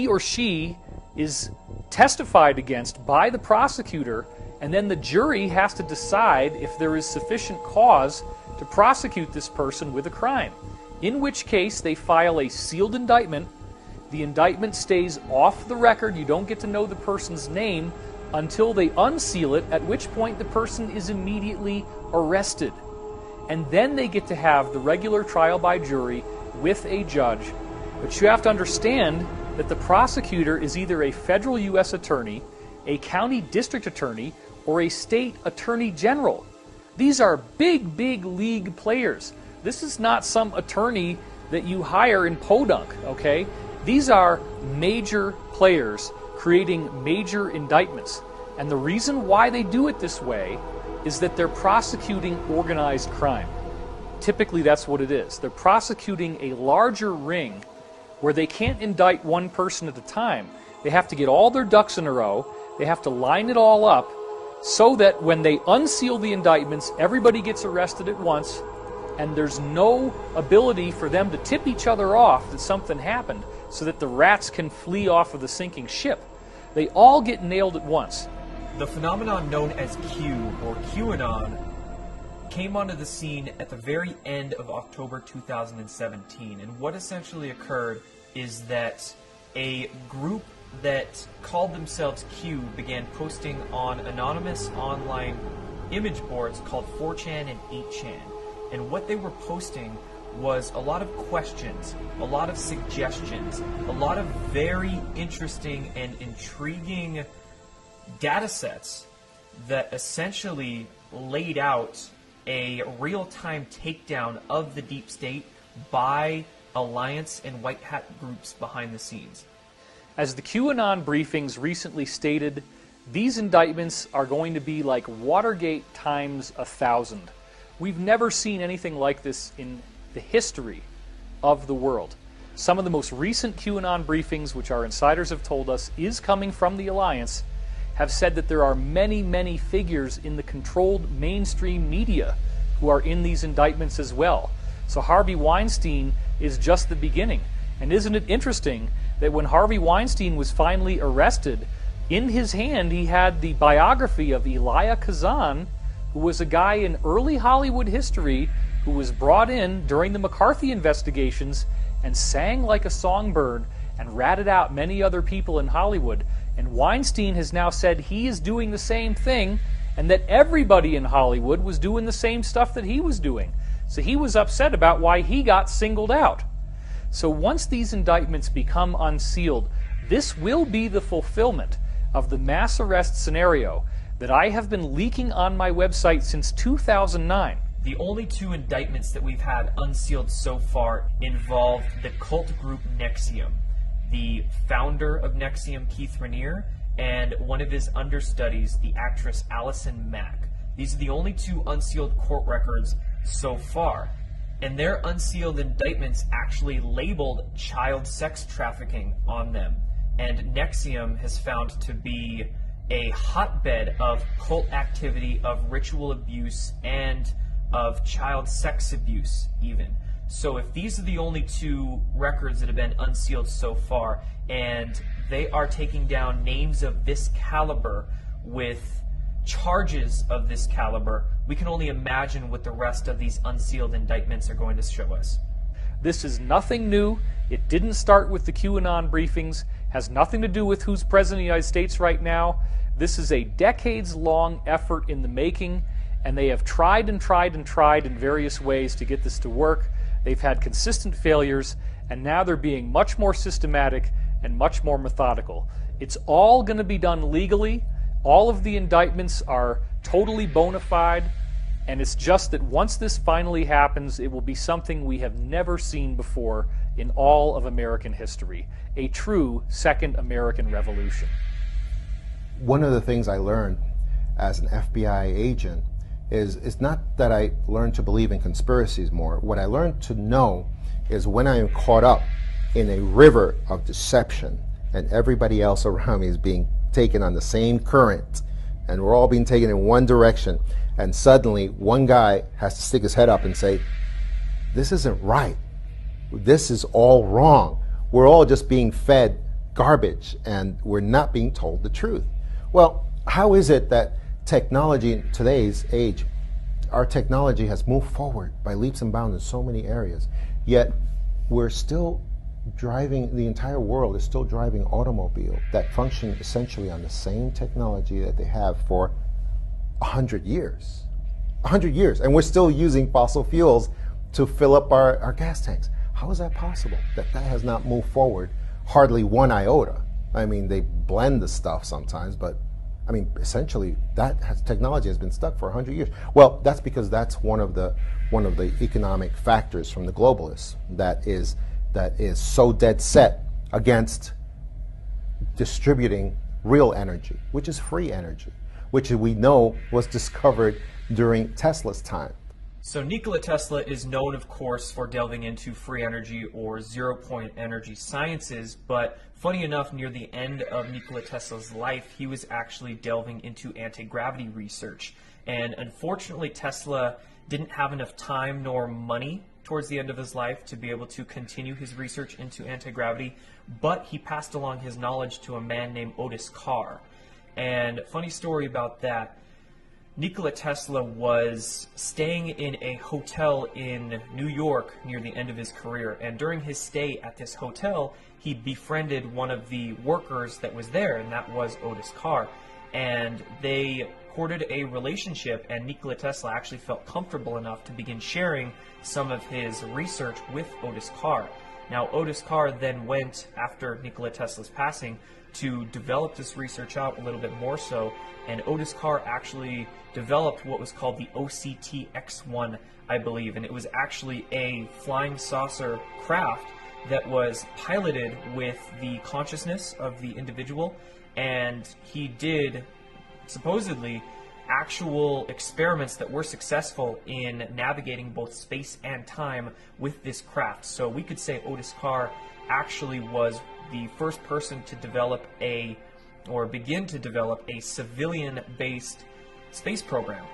or she is testified against by the prosecutor, and then the jury has to decide if there is sufficient cause to prosecute this person with a crime, in which case they file a sealed indictment. The indictment stays off the record. You don't get to know the person's name until they unseal it, at which point the person is immediately arrested. And then they get to have the regular trial by jury with a judge. But you have to understand that the prosecutor is either a federal U.S. attorney, a county district attorney, or a state attorney general. These are big, big league players. This is not some attorney that you hire in Podunk, okay? These are major players creating major indictments. And the reason why they do it this way is that they're prosecuting organized crime. Typically, that's what it is. They're prosecuting a larger ring where they can't indict one person at a time. They have to get all their ducks in a row. They have to line it all up so that when they unseal the indictments, everybody gets arrested at once, and there's no ability for them to tip each other off that something happened so that the rats can flee off of the sinking ship. They all get nailed at once. The phenomenon known as Q, or QAnon, came onto the scene at the very end of October 2017. And what essentially occurred is that a group that called themselves Q began posting on anonymous online image boards called 4chan and 8chan. And what they were posting was a lot of questions, a lot of suggestions, a lot of very interesting and intriguing data sets that essentially laid out a real-time takedown of the deep state by alliance and white hat groups behind the scenes. As the QAnon briefings recently stated, these indictments are going to be like Watergate times 1,000. We've never seen anything like this in the history of the world. Some of the most recent QAnon briefings, which our insiders have told us is coming from the alliance, have said that there are many, many figures in the controlled mainstream media who are in these indictments as well. So Harvey Weinstein is just the beginning. And isn't it interesting that when Harvey Weinstein was finally arrested, in his hand he had the biography of Elia Kazan, who was a guy in early Hollywood history who was brought in during the McCarthy investigations and sang like a songbird and ratted out many other people in Hollywood. And Weinstein has now said he is doing the same thing, and that everybody in Hollywood was doing the same stuff that he was doing. So he was upset about why he got singled out. So once these indictments become unsealed, this will be the fulfillment of the mass arrest scenario that I have been leaking on my website since 2009. The only two indictments that we've had unsealed so far involved the cult group NXIVM, the founder of NXIVM, Keith Raniere, and one of his understudies, the actress Allison Mack. These are the only two unsealed court records so far. And their unsealed indictments actually labeled child sex trafficking on them. And NXIVM has found to be a hotbed of cult activity, of ritual abuse, and of child sex abuse even. So if these are the only two records that have been unsealed so far, and they are taking down names of this caliber with charges of this caliber, we can only imagine what the rest of these unsealed indictments are going to show us. This is nothing new. It didn't start with the QAnon briefings, has nothing to do with who's president of the United States right now. This is a decades-long effort in the making, and they have tried and tried and tried in various ways to get this to work. They've had consistent failures, and now they're being much more systematic and much more methodical. It's all going to be done legally. All of the indictments are totally bona fide, and it's just that once this finally happens, it will be something we have never seen before in all of American history. A true second American Revolution. One of the things I learned as an FBI agent is it's not that I learned to believe in conspiracies more. What I learned to know is when I am caught up in a river of deception and everybody else around me is being taken on the same current and we're all being taken in one direction, and suddenly one guy has to stick his head up and say, this isn't right. This is all wrong. We're all just being fed garbage and we're not being told the truth. Well, how is it that technology in today's age our technology has moved forward by leaps and bounds in so many areas, yet we're still driving, the entire world is still driving automobiles that function essentially on the same technology that they have for 100 years. 100 years, and we're still using fossil fuels to fill up our gas tanks. How is that possible? That has not moved forward hardly one iota. I mean, they blend the stuff sometimes, but I mean, essentially, technology has been stuck for 100 years. Well, that's because that's one of the economic factors from the globalists that is so dead set against distributing real energy, which is free energy, which we know was discovered during Tesla's time. So Nikola Tesla is known, of course, for delving into free energy or zero-point energy sciences, but funny enough, near the end of Nikola Tesla's life, he was actually delving into anti-gravity research. And unfortunately, Tesla didn't have enough time nor money towards the end of his life to be able to continue his research into anti-gravity, but he passed along his knowledge to a man named Otis Carr. And funny story about that, Nikola Tesla was staying in a hotel in New York near the end of his career, and during his stay at this hotel, he befriended one of the workers that was there, and that was Otis Carr. And they courted a relationship, and Nikola Tesla actually felt comfortable enough to begin sharing some of his research with Otis Carr. Now, Otis Carr then went, after Nikola Tesla's passing, to develop this research out a little bit more so, and Otis Carr actually developed what was called the OCT-X1, I believe, and it was actually a flying saucer craft that was piloted with the consciousness of the individual, and he did supposedly actual experiments that were successful in navigating both space and time with this craft. So we could say Otis Carr actually was the first person to develop begin to develop a civilian-based space program.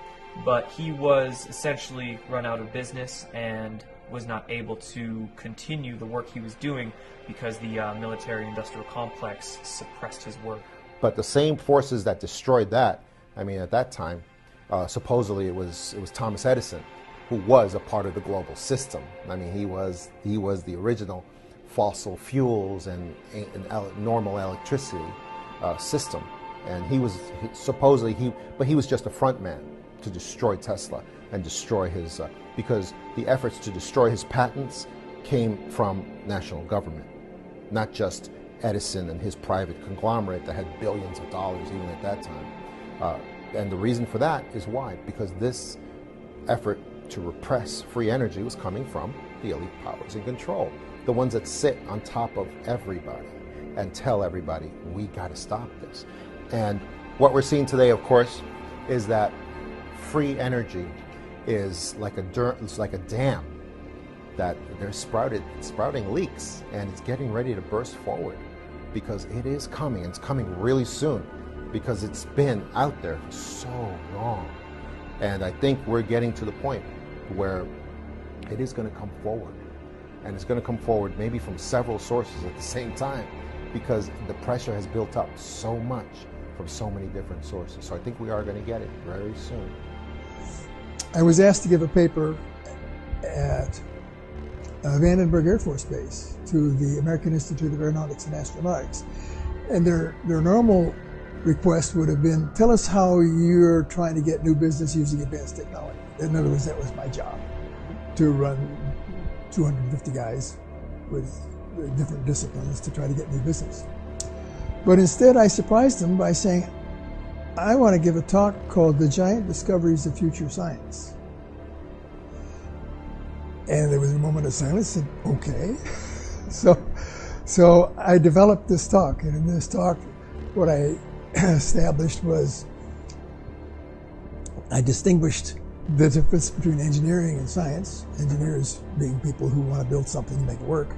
But he was essentially run out of business and was not able to continue the work he was doing because the military-industrial complex suppressed his work. But the same forces that destroyed that, I mean, at that time, supposedly it was Thomas Edison, who was a part of the global system. I mean, he was the original fossil fuels and normal electricity system, and he was but he was just a front man to destroy Tesla and destroy his because the efforts to destroy his patents came from national government, not just Edison and his private conglomerate that had billions of dollars even at that time. And the reason for that is why? Because this effort to repress free energy was coming from the elite powers in control, the ones that sit on top of everybody and tell everybody, we got to stop this. And what we're seeing today, of course, is that free energy is like a dam that they're sprouting leaks, and it's getting ready to burst forward because it is coming. It's coming really soon because it's been out there for so long. And I think we're getting to the point where it is going to come forward. And it's going to come forward maybe from several sources at the same time because the pressure has built up so much from so many different sources. So I think we are going to get it very soon. I was asked to give a paper at Vandenberg Air Force Base to the American Institute of Aeronautics and Astronautics. And their normal request would have been, tell us how you're trying to get new business using advanced technology. In other words, that was my job, to run 250 guys with different disciplines to try to get new business. But instead, I surprised them by saying, I want to give a talk called The Giant Discoveries of Future Science. And there was a moment of silence, and okay. So I developed this talk, and in this talk, what I established was I distinguished the difference between engineering and science. Engineers being people who want to build something and make it work.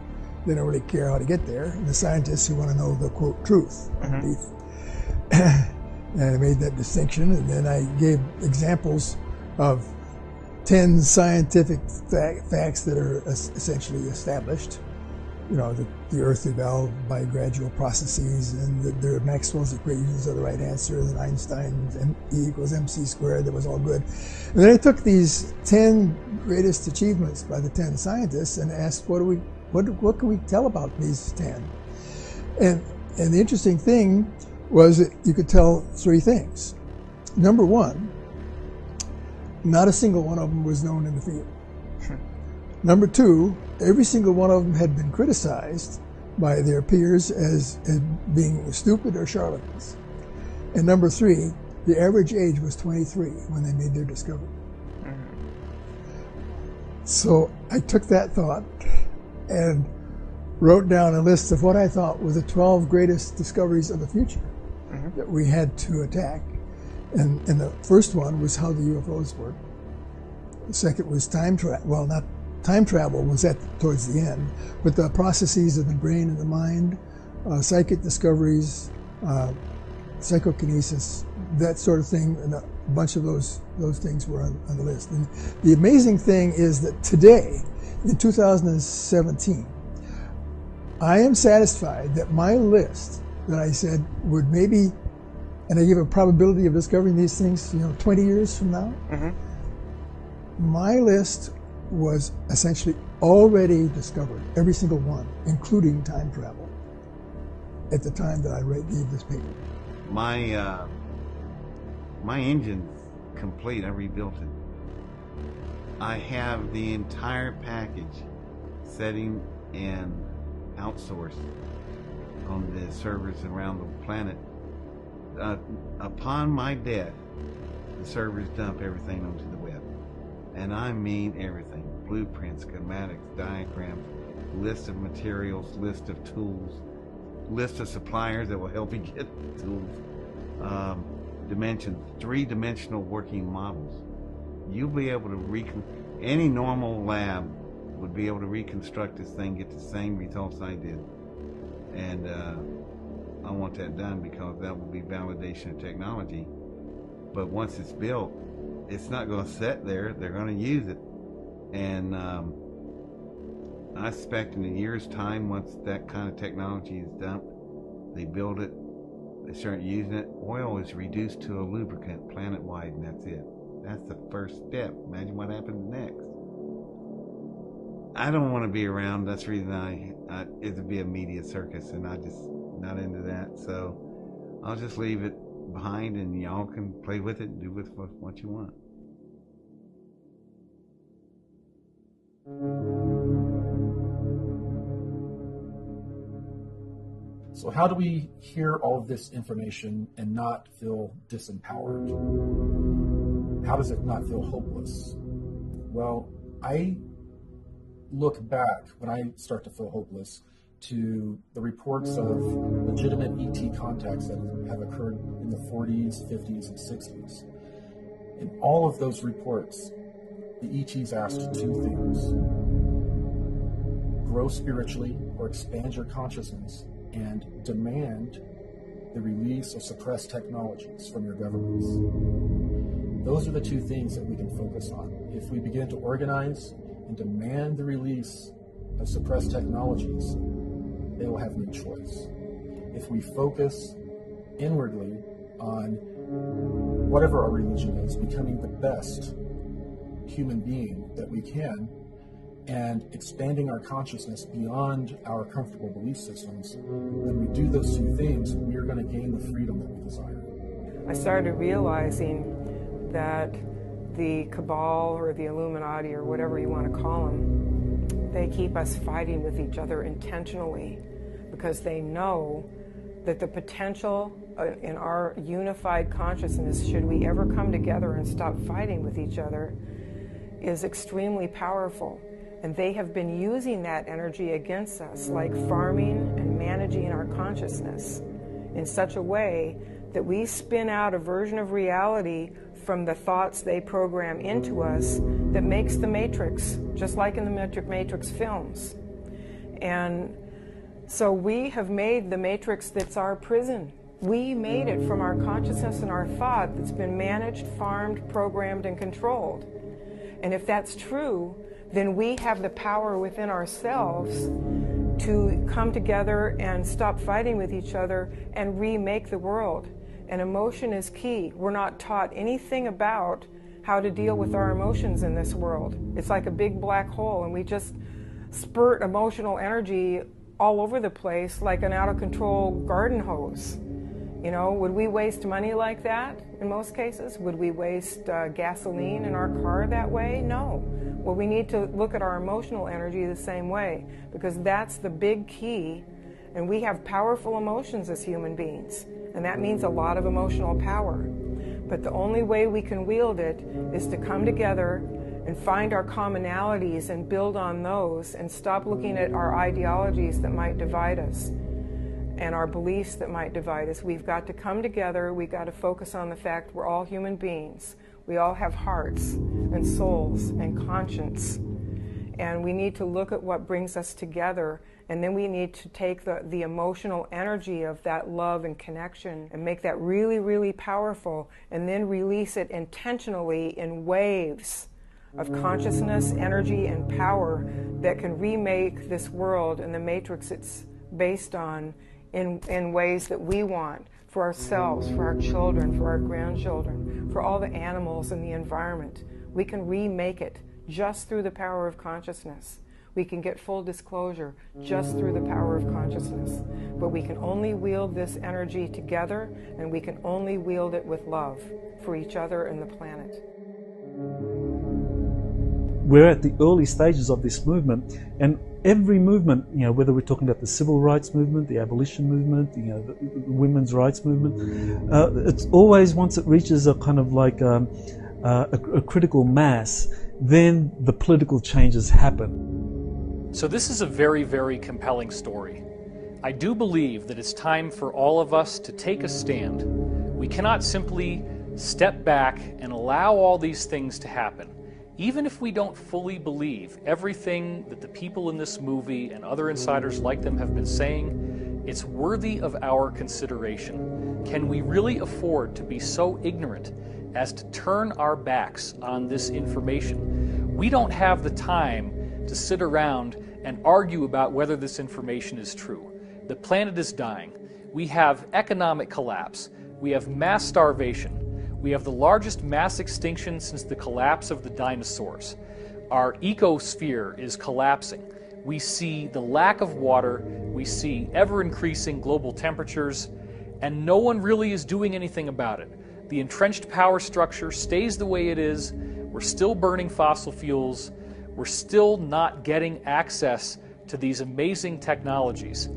They don't really care how to get there. And the scientists who want to know the, quote, truth underneath. And I made that distinction, and then I gave examples of 10 scientific facts that are essentially established you know, the Earth evolved by gradual processes, and the Maxwell's equations are the right answer, and Einstein's E equals mc squared, that was all good. And then I took these 10 greatest achievements by the 10 scientists and asked, what can we tell about these 10? And the interesting thing was that you could tell three things. Number one, not a single one of them was known in the field. Number two, every single one of them had been criticized by their peers as being stupid or charlatans. And number three, the average age was 23 when they made their discovery. So I took that thought and wrote down a list of what I thought were the 12 greatest discoveries of the future that we had to attack. And the first one was how the UFOs work. The second was time travel. Well, not time travel was towards the end, but the processes of the brain and the mind, psychic discoveries, psychokinesis, that sort of thing, and a bunch of those things were on the list. And the amazing thing is that today, in 2017, I am satisfied that my list that I said would maybe, and I give a probability of discovering these things, 20 years from now, my list was essentially already discovered, every single one, including time travel, at the time that I gave this paper. My engine's complete. I rebuilt it. I have the entire package setting and outsourced on the servers around the planet. Upon my death, the servers dump everything onto the web. And I mean everything. Blueprints, schematics, diagrams, list of materials, list of tools, list of suppliers that will help you get tools, dimensions, three-dimensional working models. You'll be able to any normal lab would be able to reconstruct this thing, get the same results I did. And I want that done because that will be validation of technology. But once it's built, it's not going to sit there. They're going to use it. And I expect in a year's time, once that kind of technology is dumped, they build it, they start using it. Oil is reduced to a lubricant planet-wide, and that's it. That's the first step. Imagine what happens next. I don't want to be around. That's the reason it would be a media circus, and I just not into that. So I'll just leave it behind, and y'all can play with it and do with what you want. So how do we hear all of this information and not feel disempowered? How does it not feel hopeless? Well, I look back when I start to feel hopeless to the reports of legitimate ET contacts that have occurred in the 40s, 50s, and 60s. In all of those reports, the ETs asked two things: grow spiritually or expand your consciousness, and demand the release of suppressed technologies from your governments. Those are the two things that we can focus on. If we begin to organize and demand the release of suppressed technologies, they will have no choice. If we focus inwardly on whatever our religion is, becoming the best human being that we can, and expanding our consciousness beyond our comfortable belief systems, when we do those two things, we are going to gain the freedom that we desire. I started realizing that the cabal or the Illuminati or whatever you want to call them, they keep us fighting with each other intentionally because they know that the potential in our unified consciousness, should we ever come together and stop fighting with each other, is extremely powerful. And they have been using that energy against us, like farming and managing our consciousness in such a way that we spin out a version of reality from the thoughts they program into us that makes the Matrix, just like in the Matrix films. And so we have made the Matrix that's our prison. We made it from our consciousness and our thought that's been managed, farmed, programmed, and controlled. And if that's true, then we have the power within ourselves to come together and stop fighting with each other and remake the world. And emotion is key. We're not taught anything about how to deal with our emotions in this world. It's like a big black hole, and we just spurt emotional energy all over the place like an out-of-control garden hose. You know, would we waste money like that in most cases? Would we waste gasoline in our car that way? No. Well, we need to look at our emotional energy the same way, because that's the big key. And we have powerful emotions as human beings, and that means a lot of emotional power. But the only way we can wield it is to come together and find our commonalities and build on those, and stop looking at our ideologies that might divide us and our beliefs that might divide us. We've got to come together. We've got to focus on the fact we're all human beings. We all have hearts and souls and conscience. And we need to look at what brings us together, and then we need to take the emotional energy of that love and connection and make that really, really powerful, and then release it intentionally in waves of consciousness, energy, and power that can remake this world and the matrix it's based on in ways that we want for ourselves, for our children, for our grandchildren, for all the animals in the environment. We can remake it just through the power of consciousness. We can get full disclosure just through the power of consciousness. But we can only wield this energy together, and we can only wield it with love for each other and the planet. We're at the early stages of this movement, and every movement, you know, whether we're talking about the civil rights movement, the abolition movement, you know, the women's rights movement, it's always, once it reaches a kind of like a critical mass, then the political changes happen. So this is a very, very compelling story. I do believe that it's time for all of us to take a stand. We cannot simply step back and allow all these things to happen. Even if we don't fully believe everything that the people in this movie and other insiders like them have been saying, it's worthy of our consideration. Can we really afford to be so ignorant as to turn our backs on this information? We don't have the time to sit around and argue about whether this information is true. The planet is dying. We have economic collapse. We have mass starvation. We have the largest mass extinction since the collapse of the dinosaurs. Our ecosphere is collapsing. We see the lack of water. We see ever-increasing global temperatures, and no one really is doing anything about it. The entrenched power structure stays the way it is. We're still burning fossil fuels. We're still not getting access to these amazing technologies.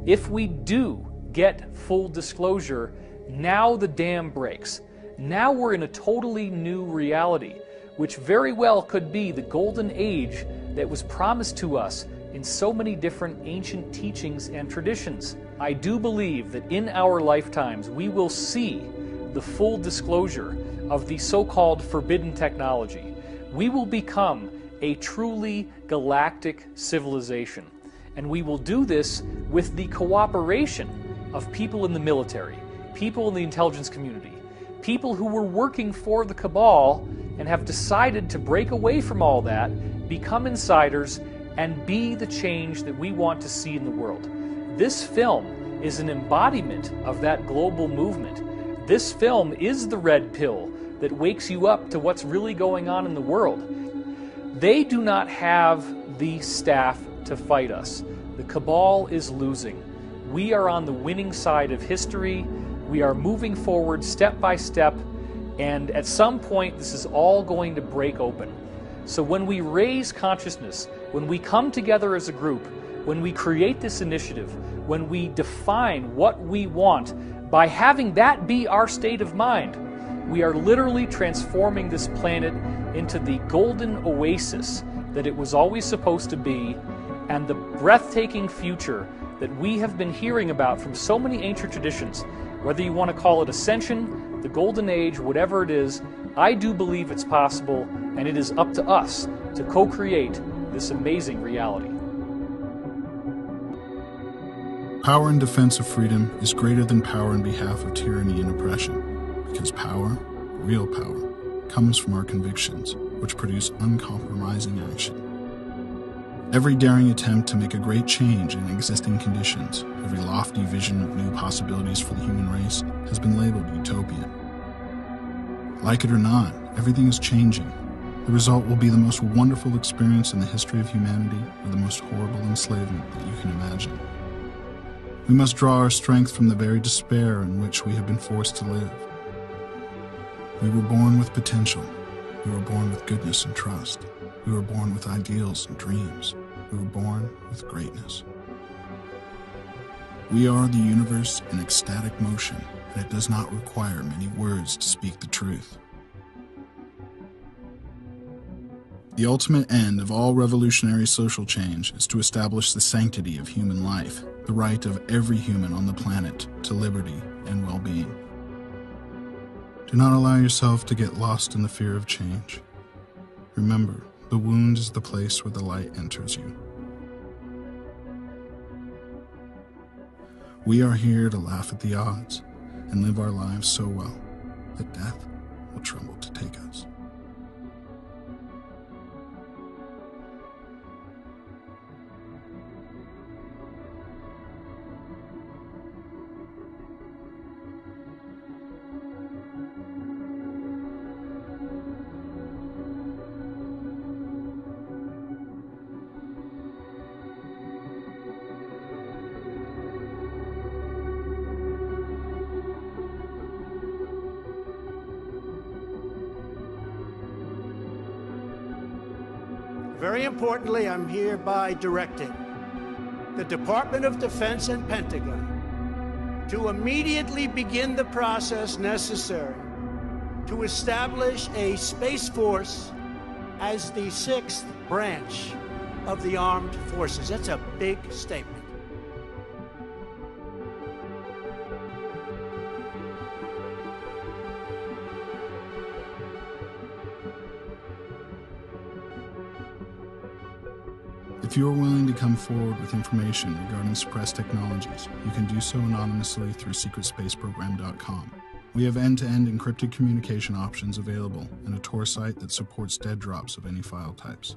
If we do get full disclosure, now the dam breaks. Now we're in a totally new reality, which very well could be the golden age that was promised to us in so many different ancient teachings and traditions. I do believe that in our lifetimes we will see the full disclosure of the so-called forbidden technology. We will become a truly galactic civilization, and we will do this with the cooperation of people in the military, people in the intelligence community, people who were working for the cabal and have decided to break away from all that, become insiders, and be the change that we want to see in the world. This film is an embodiment of that global movement. This film is the red pill that wakes you up to what's really going on in the world. They do not have the staff to fight us. The cabal is losing. We are on the winning side of history. We are moving forward step by step, and at some point this is all going to break open. So when we raise consciousness, when we come together as a group, when we create this initiative, when we define what we want, by having that be our state of mind, we are literally transforming this planet into the golden oasis that it was always supposed to be, and the breathtaking future that we have been hearing about from so many ancient traditions. Whether you want to call it ascension, the golden age, whatever it is, I do believe it's possible, and it is up to us to co-create this amazing reality. Power in defense of freedom is greater than power in behalf of tyranny and oppression, because power, real power, comes from our convictions, which produce uncompromising action. Every daring attempt to make a great change in existing conditions, every lofty vision of new possibilities for the human race has been labeled utopian. Like it or not, everything is changing. The result will be the most wonderful experience in the history of humanity, or the most horrible enslavement that you can imagine. We must draw our strength from the very despair in which we have been forced to live. We were born with potential. We were born with goodness and trust. We were born with ideals and dreams. We were born with greatness. We are the universe in ecstatic motion, and it does not require many words to speak the truth. The ultimate end of all revolutionary social change is to establish the sanctity of human life, the right of every human on the planet to liberty and well-being. Do not allow yourself to get lost in the fear of change. Remember, the wound is the place where the light enters you. We are here to laugh at the odds and live our lives so well that death will tremble to take us. Very importantly, I'm hereby directing the Department of Defense and Pentagon to immediately begin the process necessary to establish a Space Force as the 6th branch of the armed forces. That's a big statement. If you are willing to come forward with information regarding suppressed technologies, you can do so anonymously through secretspaceprogram.com. We have end-to-end encrypted communication options available and a Tor site that supports dead drops of any file types.